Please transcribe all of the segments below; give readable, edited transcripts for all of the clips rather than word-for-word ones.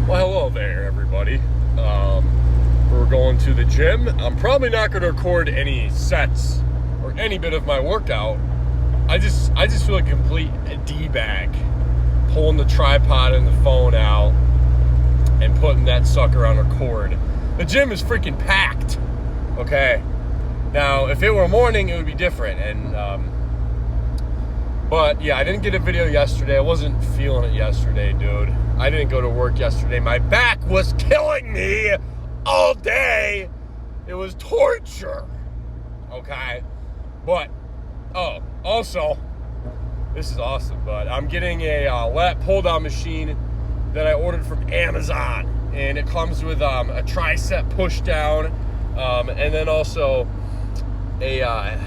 Well, hello there, everybody. We're going to the gym. I'm probably not going to record any sets or any bit of my workout. I just feel like a complete D-bag pulling the tripod and the phone out and putting that sucker on record. The gym is freaking packed. Okay. Now, if it were morning, it would be different. But yeah, I didn't get a video yesterday. I wasn't feeling it yesterday, dude. I didn't go to work yesterday. My back was killing me all day. It was torture. Okay. But, also, this is awesome, but I'm getting a lat pull-down machine that I ordered from Amazon. And it comes with a tricep push-down, and then also a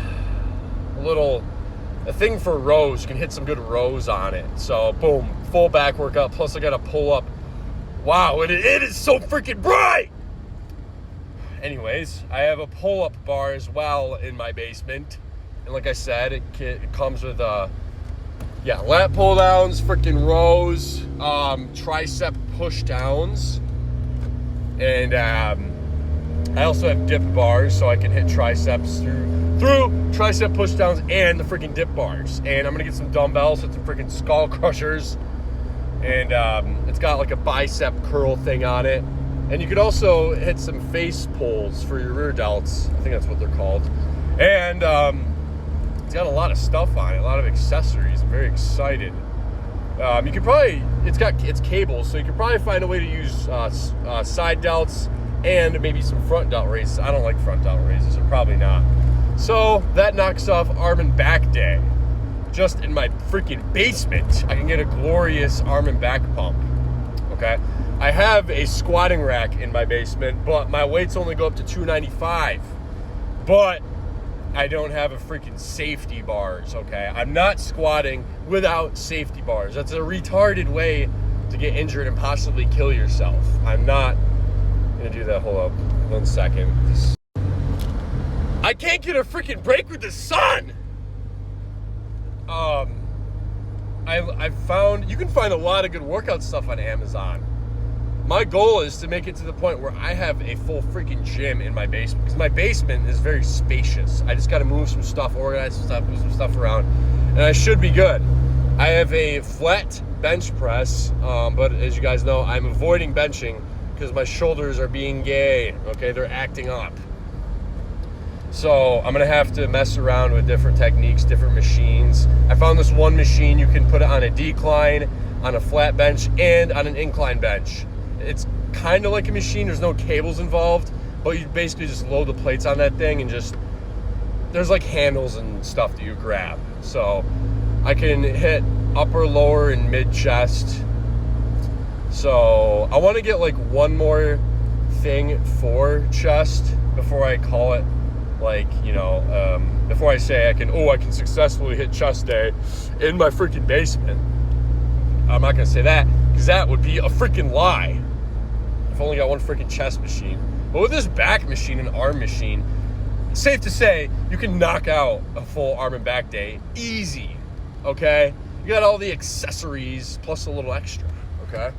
thing for rows. You can hit some good rows on it. So, boom, full back workout. Plus, I got to pull up. Wow, it is so freaking bright. Anyways, I have a pull-up bar as well in my basement. And like I said, it comes with, lat pull-downs, freaking rows, tricep push-downs. And I also have dip bars, so I can hit triceps through tricep pushdowns and the freaking dip bars. And I'm gonna get some dumbbells with some freaking skull crushers. And it's got like a bicep curl thing on it. And you could also hit some face pulls for your rear delts. I think that's what they're called. And it's got a lot of stuff on it, a lot of accessories. I'm very excited. You could probably, it's cables, so you could probably find a way to use side delts and maybe some front delt raises. I don't like front delt raises, so probably not. So that knocks off arm and back day. Just in my freaking basement, I can get a glorious arm and back pump. Okay, I have a squatting rack in my basement, but my weights only go up to 295. But I don't have a freaking safety bars, okay? I'm not squatting without safety bars. That's a retarded way to get injured and possibly kill yourself. I'm not gonna do that. Hold up 1 second. I can't get a freaking break with the sun! I found, you can find a lot of good workout stuff on Amazon. My goal is to make it to the point where I have a full freaking gym in my basement, because my basement is very spacious. I just got to move some stuff, organize some stuff, move some stuff around, and I should be good. I have a flat bench press, but as you guys know, I'm avoiding benching because my shoulders are being gay, okay? They're acting up. So I'm going to have to mess around with different techniques, different machines. I found this one machine, you can put it on a decline, on a flat bench, and on an incline bench. It's kind of like a machine. There's no cables involved, but you basically just load the plates on that thing and there's like handles and stuff that you grab. So I can hit upper, lower, and mid chest. So I want to get like one more thing for chest before I call it, like, before I say I can successfully hit chest day in my freaking basement. I'm not going to say that because that would be a freaking lie. I've only got one freaking chest machine. But with this back machine and arm machine, it's safe to say you can knock out a full arm and back day easy, okay? You got all the accessories plus a little extra, okay?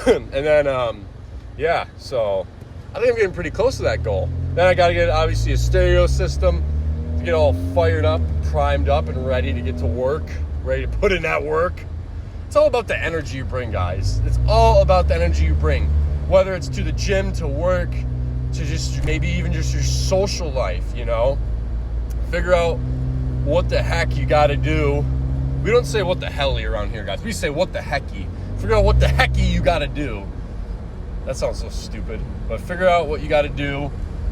And then, so I think I'm getting pretty close to that goal. Then I got to get, obviously, a stereo system to get all fired up, primed up, and ready to get to work, ready to put in that work. It's all about the energy you bring, guys. It's all about the energy you bring, whether it's to the gym, to work, to just maybe even just your social life, Figure out what the heck you got to do. We don't say what the helly around here, guys. We say what the hecky. Figure out what the hecky you got to do. That sounds so stupid. But figure out what you got to do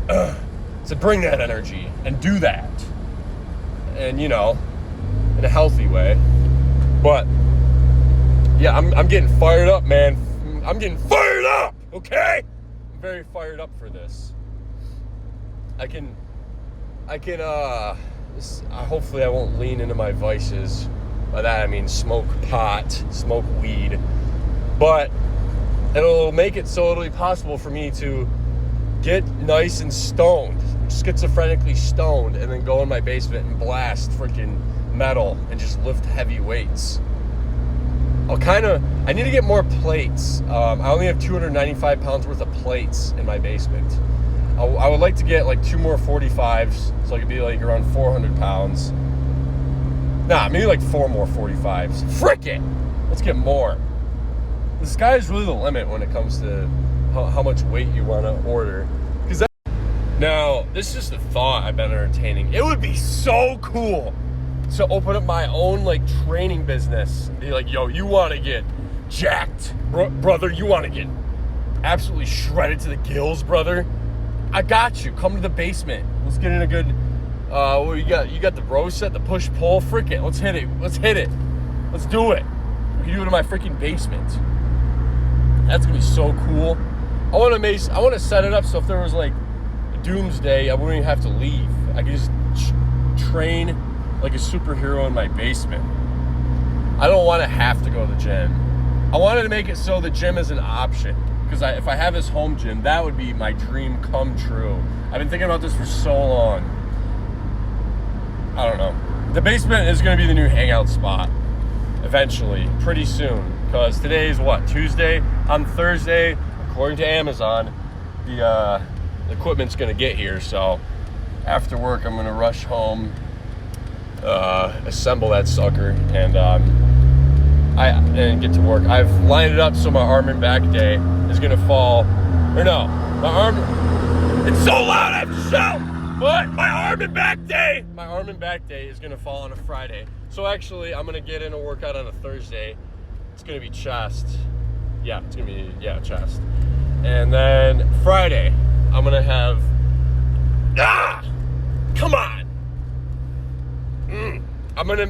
to bring that energy and do that. And, in a healthy way. But yeah, I'm getting fired up, man. I'm getting fired up, okay? I'm very fired up for this. Hopefully I won't lean into my vices. By that I mean smoke pot, smoke weed. But it'll make it so it'll be possible for me to get nice and stoned, schizophrenically stoned, and then go in my basement and blast freaking metal and just lift heavy weights. I need to get more plates. I only have 295 pounds worth of plates in my basement. I would like to get like 2 more 45s, so I could be like around 400 pounds. Nah, maybe like 4 more 45s. Frick it! Let's get more. The sky is really the limit when it comes to how much weight you want to order. Now, this is just a thought I've been entertaining. It would be so cool to open up my own like training business and be like, yo, you want to get jacked, brother? You want to get absolutely shredded to the gills, brother? I got you. Come to the basement. Let's get in a good, what you got? You got the row set, the push-pull. Frick it. Let's hit it. Let's hit it. Let's do it. We can do it in my freaking basement. That's going to be so cool. I want to set it up so if there was like doomsday, I wouldn't even have to leave. I could just train like a superhero in my basement. I don't want to have to go to the gym. I wanted to make it so the gym is an option, because if I have this home gym, that would be my dream come true. I've been thinking about this for so long. I don't know. The basement is going to be the new hangout spot eventually, pretty soon, because today is what, Tuesday? On Thursday, according to Amazon, the equipment's gonna get here, so after work I'm gonna rush home, assemble that sucker, and get to work. I've lined it up so my arm and back day is gonna fall, or no, my arm, it's so loud I have to shout, but my arm and back day is gonna fall on a Friday. So actually I'm gonna get in a workout on a Thursday. It's gonna be chest. Yeah, it's gonna be, chest. And then Friday I'm gonna have, come on. I'm gonna,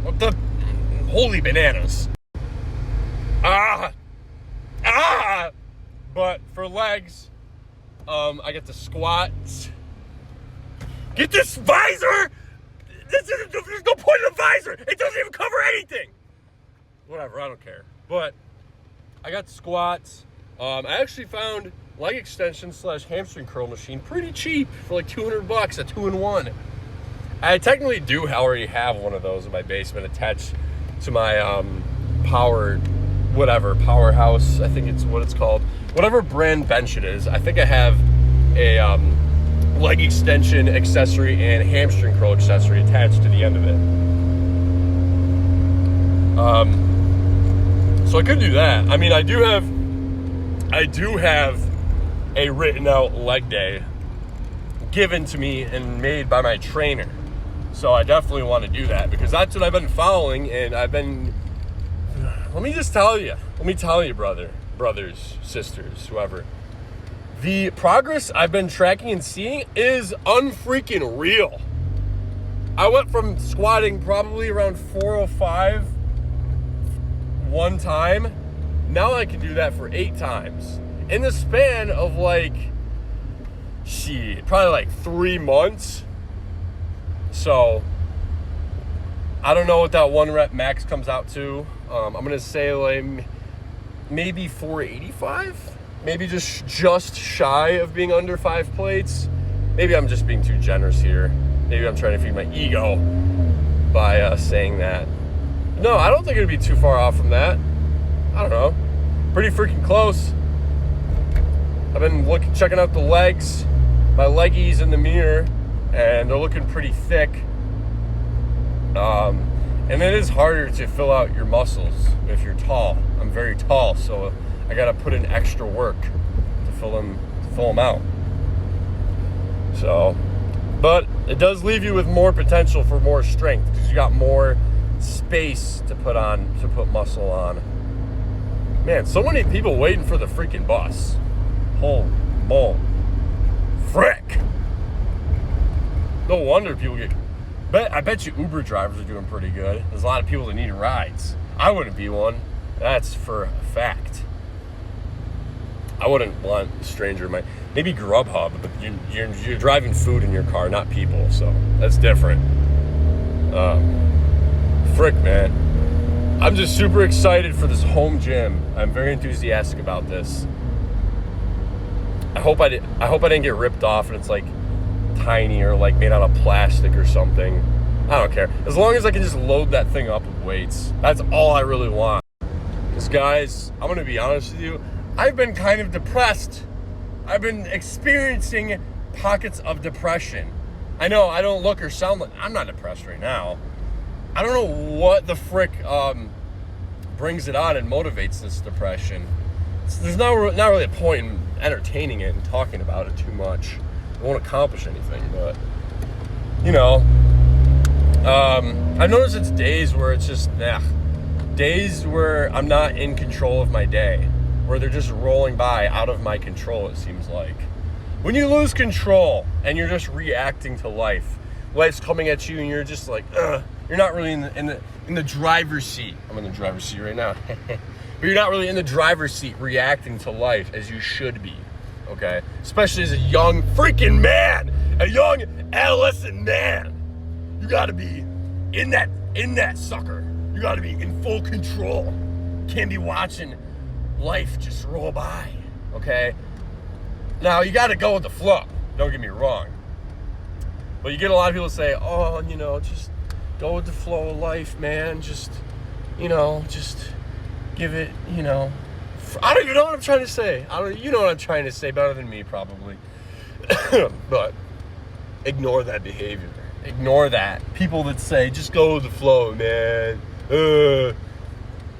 what the, holy bananas. But for legs, I get the squats. Get this visor. There's no point in the visor. It doesn't even cover anything. Whatever, I don't care. But I got squats. I actually found leg extension / hamstring curl machine pretty cheap for like $200, a 2-in-1. I technically do already have one of those in my basement attached to my Powerhouse, I think it's what it's called. Whatever brand bench it is, I think I have a leg extension accessory and hamstring curl accessory attached to the end of it. So I could do that. I mean, I do have a written out leg day given to me and made by my trainer. So I definitely want to do that because that's what I've been following, and let me tell you, brothers, sisters, whoever. The progress I've been tracking and seeing is unfreaking real. I went from squatting probably around 405 one time. Now I can do that for 8 times. In the span of probably like 3 months. So, I don't know what that 1 rep max comes out to. I'm going to say like maybe 485. Maybe just shy of being under 5 plates. Maybe I'm just being too generous here. Maybe I'm trying to feed my ego by saying that. No, I don't think it'd be too far off from that. I don't know. Pretty freaking close. I've been checking out the legs, my leggies in the mirror, and they're looking pretty thick. And it is harder to fill out your muscles if you're tall. I'm very tall, so I gotta put in extra work to fill them out. So, but it does leave you with more potential for more strength because you got more space to put muscle on. Man, so many people waiting for the freaking bus. Holy moly. Frick. No wonder people I bet you Uber drivers are doing pretty good. There's a lot of people that need rides. I wouldn't be one. That's for a fact. I wouldn't want a stranger. Maybe Grubhub, but you're driving food in your car, not people. So that's different. Frick, man. I'm just super excited for this home gym. I'm very enthusiastic about this. I hope I didn't get ripped off and it's like tiny or like made out of plastic or something. I don't care. As long as I can just load that thing up with weights. That's all I really want. Because guys, I'm going to be honest with you. I've been kind of depressed. I've been experiencing pockets of depression. I know I don't look or sound like, I'm not depressed right now. I don't know what the frick brings it on and motivates this depression. There's not really a point in entertaining it and talking about it too much. It won't accomplish anything, but, you know, I've noticed it's days where it's just, days where I'm not in control of my day, where they're just rolling by out of my control, it seems like. When you lose control and you're just reacting to life, life's coming at you and you're just like, you're not really in the driver's seat. I'm in the driver's seat right now. But you're not really in the driver's seat reacting to life as you should be, okay? Especially as a young freaking man, a young adolescent man. You gotta be in that sucker. You gotta be in full control. Can't be watching life just roll by, okay? Now, you gotta go with the flow, don't get me wrong. But you get a lot of people say, oh, you know, just go with the flow of life, man. Just, you know, just give it, you know. I don't even know what I'm trying to say. You know what I'm trying to say better than me, probably. But ignore that behavior. Ignore that. People that say, just go with the flow, man.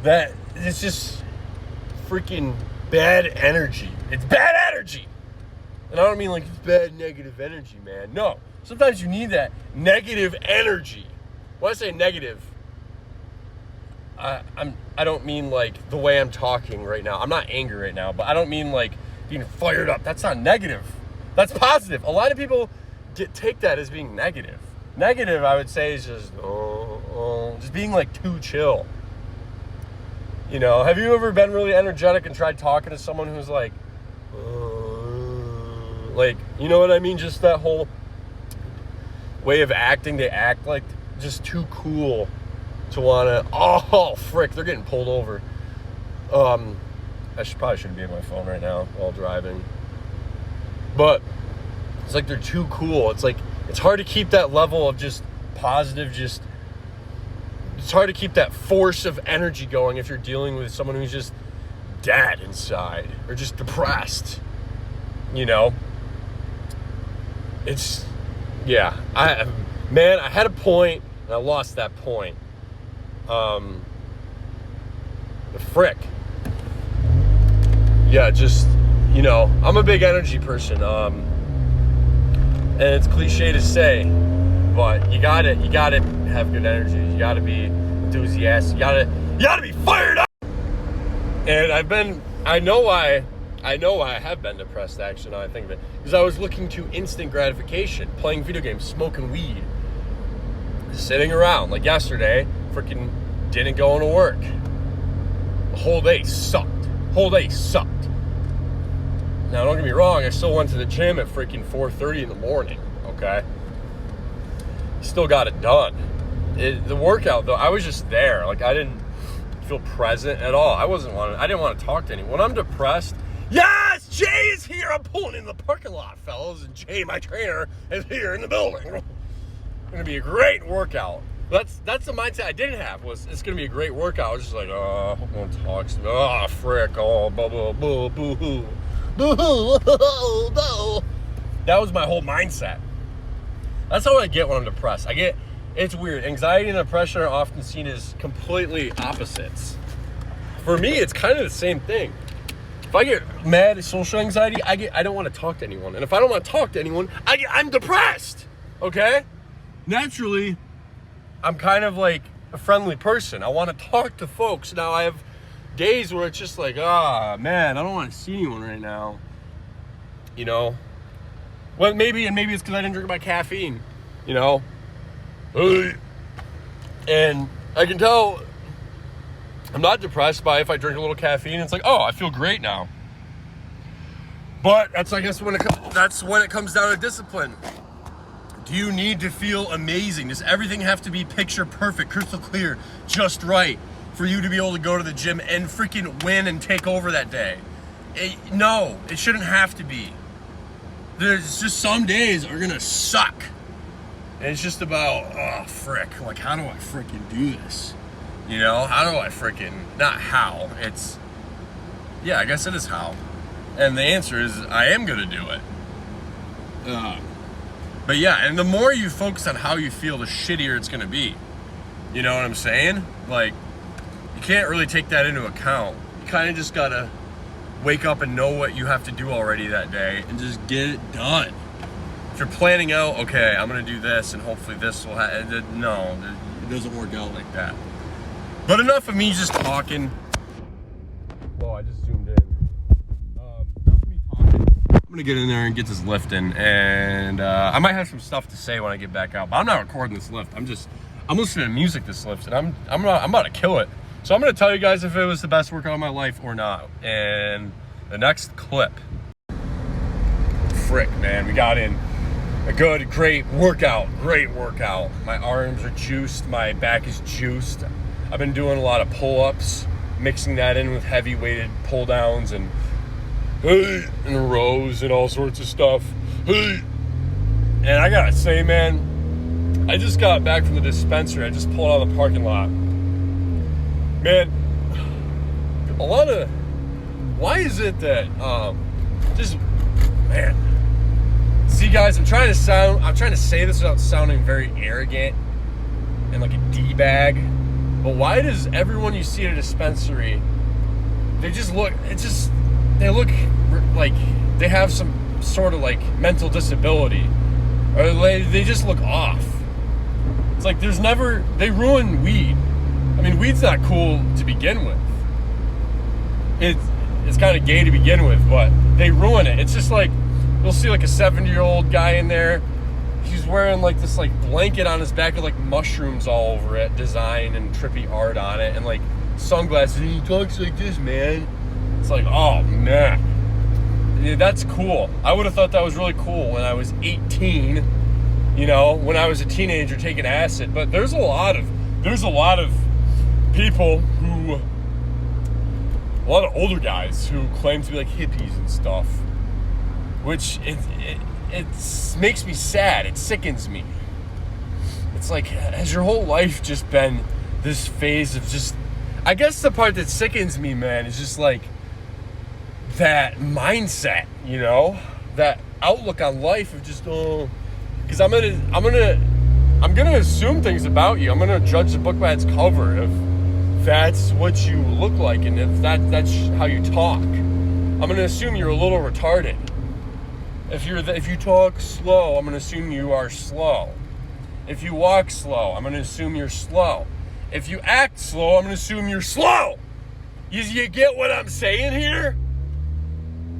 That, it's just freaking bad energy. It's bad energy. And I don't mean like it's bad negative energy, man. No. Sometimes you need that negative energy. When I say negative, I don't mean like the way I'm talking right now. I'm not angry right now, but I don't mean like being fired up. That's not negative. That's positive. A lot of people take that as being negative. Negative, I would say, is just just being like too chill. You know, have you ever been really energetic and tried talking to someone who's like, you know what I mean? Just that whole way of acting. They act like just too cool to want to, oh, frick, they're getting pulled over. Probably shouldn't be on my phone right now while driving. But it's like they're too cool. It's like, it's hard to keep that level of just positive, it's hard to keep that force of energy going if you're dealing with someone who's just dead inside or just depressed, you know? It's, yeah, I had a point and I lost that point. The frick. Yeah, just, you know, I'm a big energy person. And it's cliche to say, but you gotta have good energy. You gotta be enthusiastic. You gotta be fired up. And I know why I have been depressed, actually, now I think of it. Because I was looking to instant gratification, playing video games, smoking weed, sitting around. Like yesterday, freaking didn't go into work. The whole day sucked. Now, don't get me wrong, I still went to the gym at freaking 4:30 in the morning, okay? Still got it done. The workout, though, I was just there. Like, I didn't feel present at all. I didn't want to talk to anyone. When I'm depressed, yes, Jay is here. I'm pulling in the parking lot, fellas. And Jay, my trainer, is here in the building. It's going to be a great workout. That's the mindset I didn't have, was it's going to be a great workout. I was just like, oh, no one talks to me. Oh, frick. Oh, boo, hoo. That was my whole mindset. That's how I get when I'm depressed. It's weird. Anxiety and depression are often seen as completely opposites. For me, it's kind of the same thing. If I get mad at social anxiety, I don't want to talk to anyone. And if I don't want to talk to anyone, I'm depressed. Okay? Naturally, I'm kind of like a friendly person. I want to talk to folks. Now, I have days where it's just like, man, I don't want to see anyone right now. You know? Well, maybe it's because I didn't drink my caffeine. You know? And I can tell I'm not depressed by if I drink a little caffeine. It's like, oh, I feel great now. But that's, I guess, that's when it comes down to discipline. Do you need to feel amazing? Does everything have to be picture perfect, crystal clear, just right for you to be able to go to the gym and freaking win and take over that day? No, it shouldn't have to be. There's just some days are gonna suck. And it's just about, oh, frick, like, how do I freaking do this? You know, how do I freaking, not how, it's, yeah, I guess it is how. And the answer is, I am going to do it. But yeah, and the more you focus on how you feel, the shittier it's going to be. You know what I'm saying? Like, you can't really take that into account. You kind of just got to wake up and know what you have to do already that day and just get it done. If you're planning out, okay, I'm going to do this and hopefully this will happen. No, it doesn't work out like that. But enough of me just talking. Whoa, I just zoomed in. Enough of me talking. I'm going to get in there and get this lift in. And I might have some stuff to say when I get back out. But I'm not recording this lift. I'm listening to music this lift. And I'm about to kill it. So I'm going to tell you guys if it was the best workout of my life or not. And the next clip. Frick, man. We got in a good, great workout. My arms are juiced. My back is juiced. I've been doing a lot of pull-ups, mixing that in with heavy-weighted pull-downs and rows and all sorts of stuff. And I gotta say, man, I just got back from the dispensary. I just pulled out of the parking lot. Man, why is it that, man. See, guys, I'm trying to say this without sounding very arrogant and like a D-bag. But why does everyone you see at a dispensary, they look like they have some sort of like mental disability, or they just look off. It's like they ruin weed. I mean, weed's not cool to begin with. It's kind of gay to begin with, but they ruin it. It's just like, you'll see like a 70-year-old guy in there. He's wearing like this like blanket on his back with like mushrooms all over it, design and trippy art on it, and like sunglasses. And he talks like this, man. It's like, oh man, yeah, that's cool. I would have thought that was really cool when I was 18. You know, when I was a teenager taking acid. But there's a lot of people who, a lot of older guys who claim to be like hippies and stuff, which it makes me sad. It sickens me. It's like, has your whole life just been this phase of just, I guess the part that sickens me, man, is just like that mindset, you know, that outlook on life of just, because I'm gonna assume things about you. I'm gonna judge the book by its cover if that's what you look like and if that's how you talk. I'm gonna assume you're a little retarded. If you talk slow, I'm gonna assume you are slow. If you walk slow, I'm gonna assume you're slow. If you act slow, I'm gonna assume you're slow. You get what I'm saying here?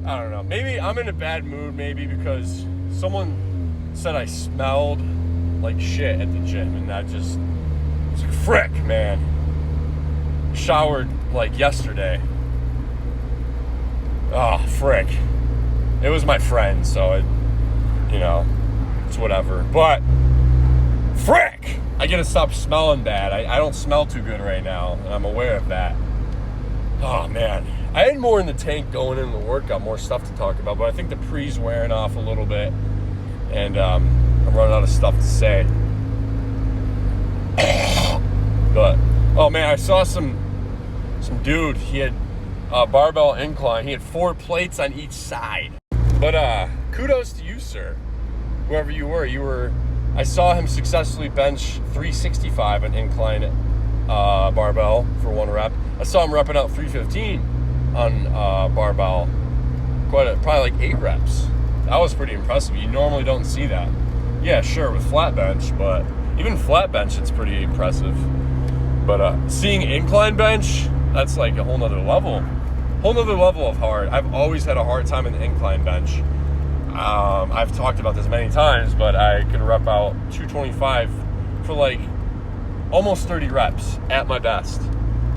I don't know. Maybe I'm in a bad mood, maybe because someone said I smelled like shit at the gym, and that just, it's like, frick, man. Showered like yesterday. Oh, frick. It was my friend, so it, you know, it's whatever. But, frick! I gotta stop smelling bad. I don't smell too good right now, and I'm aware of that. Oh, man. I had more in the tank going into the workout, more stuff to talk about, but I think the pre's wearing off a little bit, and I'm running out of stuff to say. But, oh, man, I saw some dude. He had a barbell incline. He had 4 plates on each side. But kudos to you, sir. Whoever you were, I saw him successfully bench 365 on incline barbell for 1 rep. I saw him repping out 315 on barbell, probably like 8 reps. That was pretty impressive. You normally don't see that. Yeah, sure, with flat bench, but even flat bench, it's pretty impressive. But seeing incline bench, that's like a whole nother level. Whole nother level of hard. I've always had a hard time in the incline bench. I've talked about this many times, but I could rep out 225 for like almost 30 reps at my best.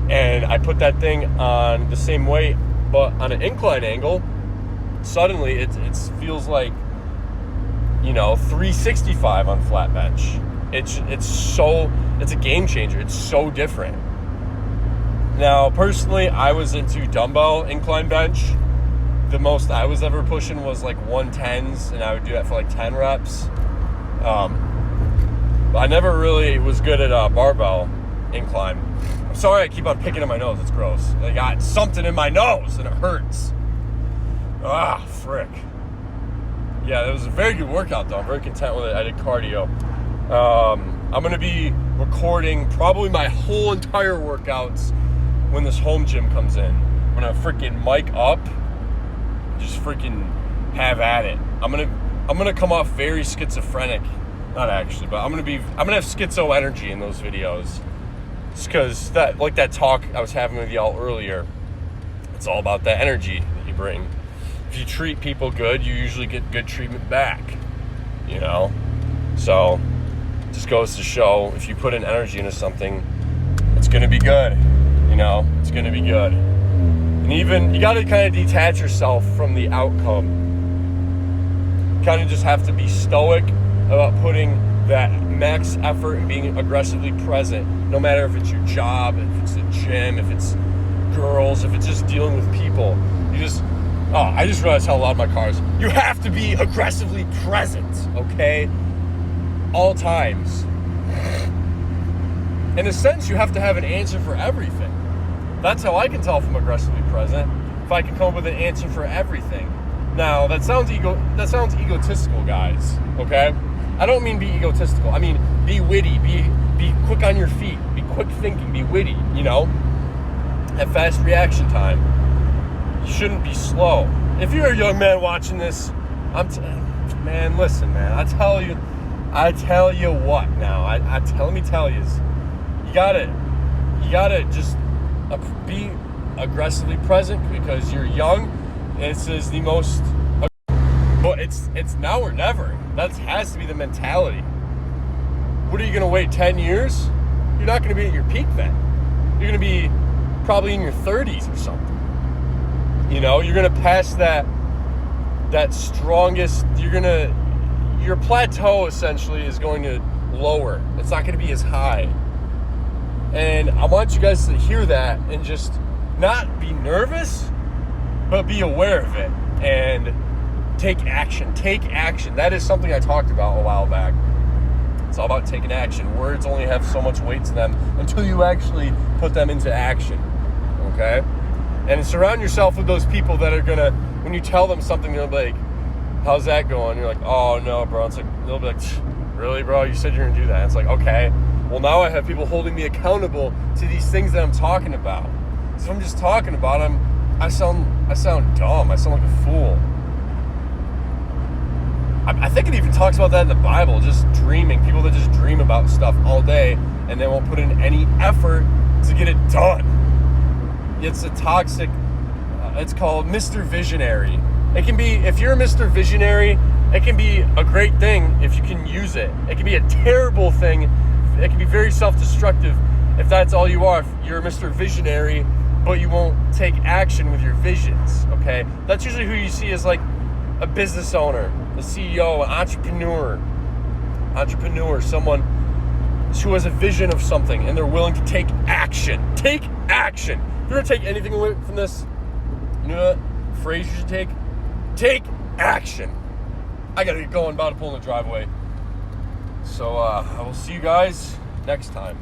And I put that thing on the same weight, but on an incline angle, suddenly it feels like, you know, 365 on flat bench. It's a game changer. It's so different. Now, personally, I was into dumbbell incline bench. The most I was ever pushing was like 110s, and I would do that for like 10 reps. But I never really was good at barbell incline. I'm sorry I keep on picking at my nose. It's gross. I got something in my nose and it hurts. Ah, frick. Yeah, it was a very good workout, though. I'm very content with it. I did cardio. I'm going to be recording probably my whole entire workouts when this home gym comes in. I'm going to freaking mic up, just freaking have at it. I'm gonna come off very schizophrenic. Not actually, but I'm gonna have schizo energy in those videos. Just because that talk I was having with y'all earlier, it's all about that energy that you bring. If you treat people good, you usually get good treatment back, you know? So, just goes to show, if you put in energy into something, it's gonna be good, you know? It's gonna be good. And even, you gotta kind of detach yourself from the outcome. You kind of just have to be stoic about putting that max effort and being aggressively present, no matter if it's your job, if it's the gym, if it's girls, if it's just dealing with people. I just realized how loud my car is. You have to be aggressively present, okay? All times. In a sense, you have to have an answer for everything. That's how I can tell if I'm aggressively present, if I can come up with an answer for everything. Now, that sounds egotistical, guys, okay? I don't mean be egotistical. I mean be witty, be quick on your feet, be quick thinking, be witty, you know? Have fast reaction time. You shouldn't be slow. If you're a young man watching this, man, listen, man. I tell you what now. Let me tell you, you gotta just be aggressively present because you're young. This is the most, but it's now or never. That has to be the mentality. What are you gonna wait 10 years? You're not gonna be at your peak then. You're gonna be probably in your 30s or something. You know, you're gonna pass that strongest. Your plateau essentially is going to lower. It's not gonna be as high. And I want you guys to hear that and just not be nervous, but be aware of it and take action. Take action. That is something I talked about a while back. It's all about taking action. Words only have so much weight to them until you actually put them into action. Okay? And surround yourself with those people that are gonna, when you tell them something, they'll be like, how's that going? You're like, oh no, bro. It's like, they'll be like, really, bro? You said you're gonna do that. It's like, okay. Well, now I have people holding me accountable to these things that I'm talking about. So if I'm just talking about them, I sound dumb. I sound like a fool. I think it even talks about that in the Bible, just dreaming. People that just dream about stuff all day and they won't put in any effort to get it done. It's a toxic, it's called Mr. Visionary. It can be, if you're a Mr. Visionary, it can be a great thing if you can use it. It can be a terrible thing. It can be very self-destructive if that's all you are. If you're a Mr. Visionary, but you won't take action with your visions, okay? That's usually who you see as like a business owner, a CEO, an entrepreneur, someone who has a vision of something and they're willing to take action. Take action. If you're gonna take anything away from this, you know what phrase you should take? Take action. I gotta get going, about to pull in the driveway. So I will see you guys next time.